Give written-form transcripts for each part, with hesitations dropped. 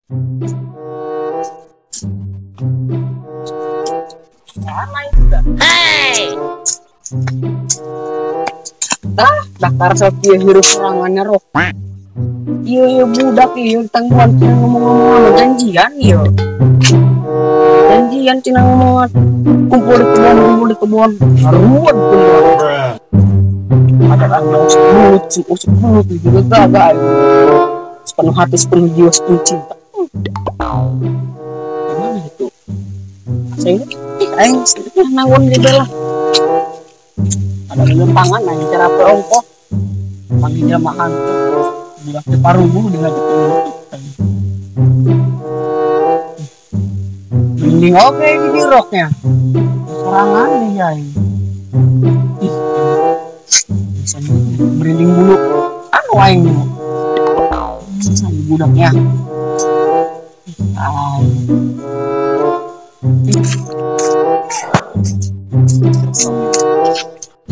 Hey. Dakar sapi hirup serangannya roh. Iya budak iya tangguhan cina ngomong-ngomong janjian iya. Janjian cina ngomong kumpul di kebun haruan pun. Ada anak usuk mulut juga gagal. Sepenuh hati sepenuh jiwa sepenuh cinta. Gimana itu? Saya aing nawan di bela. Ada lempangan aja cara perongkok. Panggil jamahan. Budak di paruh dengan itu. Mending oke di roknya. Serangan nih ya. Bisa merinding bulu. Anu aing nih. Sambil budaknya.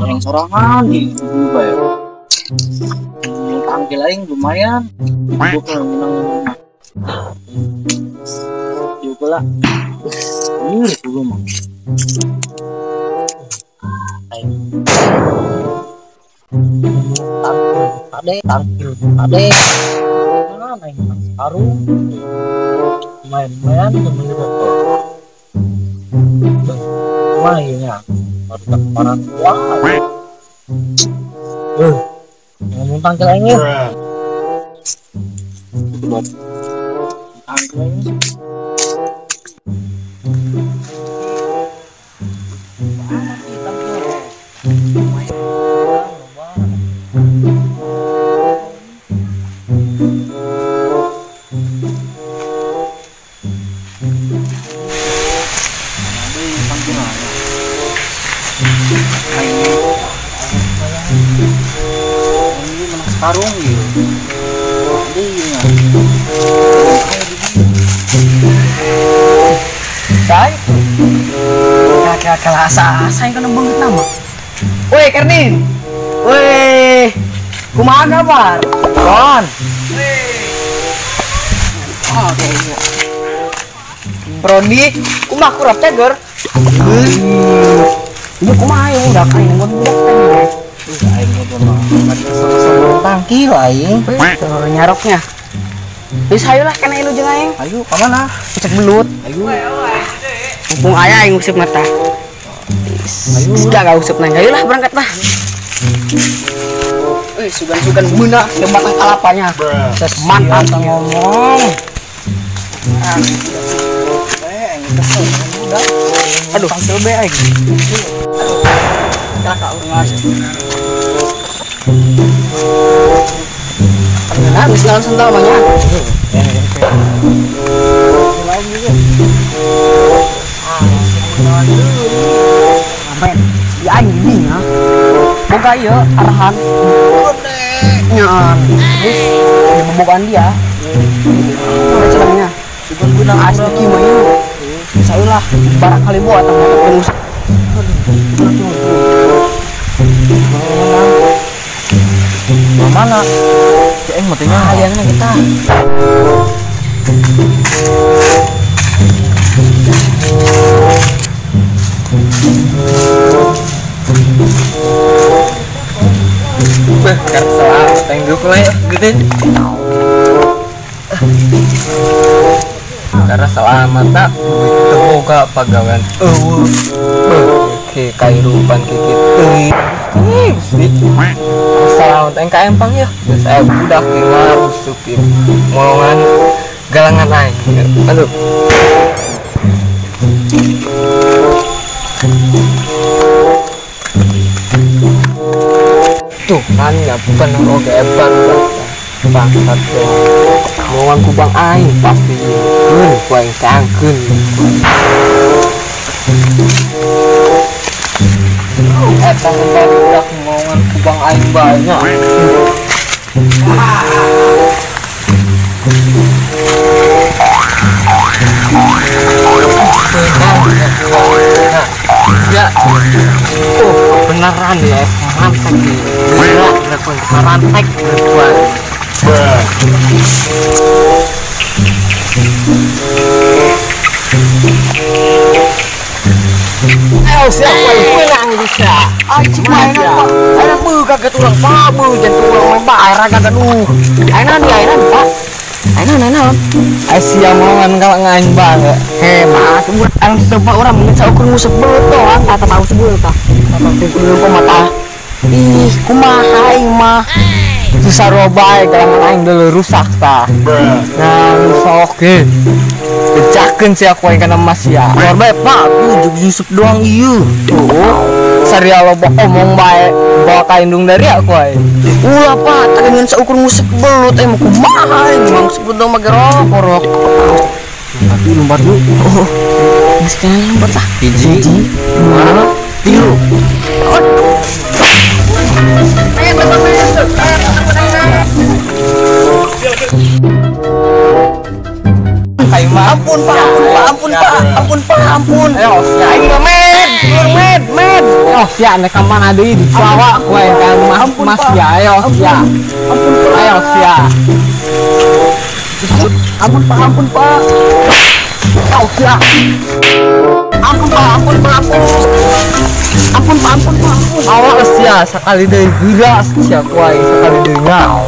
Yang sorangan di juga ya. Panggil aing lumayan. Gua kalau menang juga lah. Ini dulu mah. Tampil. Mana yang sekarang? Lumayan temen juga. Mainnya harus kemarin. Wah. Ngomong tangkil aing ya. Tangkil aing. Karung gitu. Saya kakak kelas saya kan banget nama. Woi Kernin, woi, kumaha kabar? Kon. Oke. Brodi, kumaha kurap teger? Ini kumaha ya udah kain buat budak Aing itu mah sama-sama tangki lain. tuh nyaroknya. Bisa ayo lah kena ilu jeung aing. Ayo ke mana? Cek belut. Ayo. Mumpung aya aing useup mata. Ayo jaga useup nang. Ayo lah berangkat lah. Sugan-sugan beuna ke batang kalapanya. Mantap ngomong. Kesel udah. Aduh, tampil be aing. Kakak urang. Nah, bisa langsung tahu banyak. Amen. Ya ini ya. Boga ya arahan. Nyan. Terus di pembogaan dia. Ada celangnya. Bukan guna asli kimanya. Sayulah barangkali buat teman-teman. Mana? Ceng matinya Kaliannya kita. Kan salah tengguk lah ya gitu. Karena selamat tak terbuka pagawan. Oke, kairupan kikit. Selamat engka empang ya. Saya budak gimana busukin molongan galangan aing. Aduh. Tuh kan ya bukan oke eban bangsat tuh. Molongan kubang aing pasti kuing sangkeun. Etang budak molongan kubang aing banyak. Ya, beneran ya, mantap nih. Gila, beneran rantek, beneran. Ayo siapa yang menang bisa? Aji mainan pak, ayo bu kagak tulang pak, bu jangan tulang main pak, air kagak lu, ainan pak, ainan, Asia mau kan kalau ngain banget, hemat, orang tempat orang mungkin saya ukur musik betul, kata tahu sebut tak, kata pikir kau mata, ih kumaha mah, susah robai kalau ngain dulu rusak tak, nah rusak oke. Bejakan sih aku yang kena mas ya. Luar baik pak, aku Yusuf doang iyo. Tuh, sari lo omong baik, bawa kaindung dari aku ay. Ulah pak, tak ingin seukur musik belut, mau kumaha, emang sebut dong magerok, korok. Tapi lompat dulu. Oh, sekarang lompat lah. Biji, mana? Tilu. Ampun. Ayo, aing med. Ayo, sia nek mana deui di sawah kowe kan mas ya. Ayo, sia. Ayo, sia. Ampun, Pak. Ayo, sia. Ampun, Pak. Ampun. Awas sia, sekali deui gila sia kowe sekali deui nya.